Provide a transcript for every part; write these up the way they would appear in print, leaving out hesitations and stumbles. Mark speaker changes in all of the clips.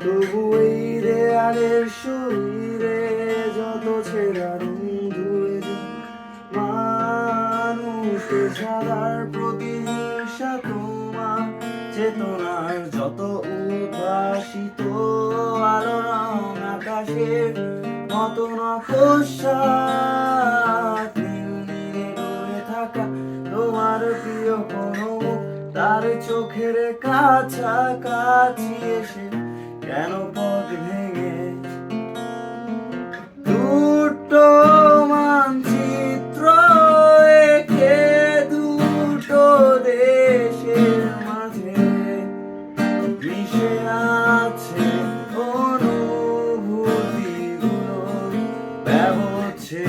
Speaker 1: তবু এই দেয়ালের শরীরে যত ছেঁড়া রং ধুয়ে যায়, মানুষের সাদার প্রতিহিংসা তোমার চেতনার যত উদ্ভাসিত আলো রং আকাশের মতো নকশাত নীল নীলে ডুবে থাকা তোমার প্রিয় কোনো মুখ তার চোখের কাছাকাছি এসে কেন পথ ভেঙে দুটো মানচিত্র এঁকে দুটো দেশের মাঝে মিশে আছে অনুভূতিগুলো ব্যবচ্ছে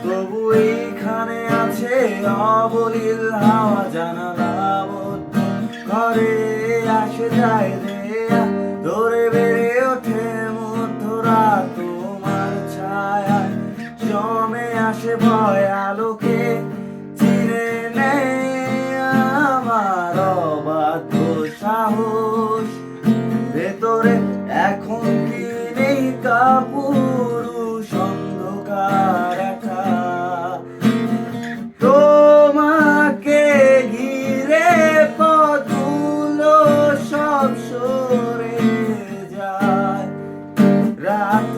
Speaker 1: তবু এইখানে আছে অবলীল হাওয়া জানালা বদ্ধ ঘরে আসে যায় দেয়া ধরে বেড়ে ওঠে মধ্যরাত তোমার ছায়ায় জমে আসে ভয় আলোকে চিনে নেয় আমার অবাধ্য সাহস ভেতরে এখন কি নেই কাপুরুষ অন্ধকার একা তোমাকে ঘিরে পথগুলো সব সরে যায় রাত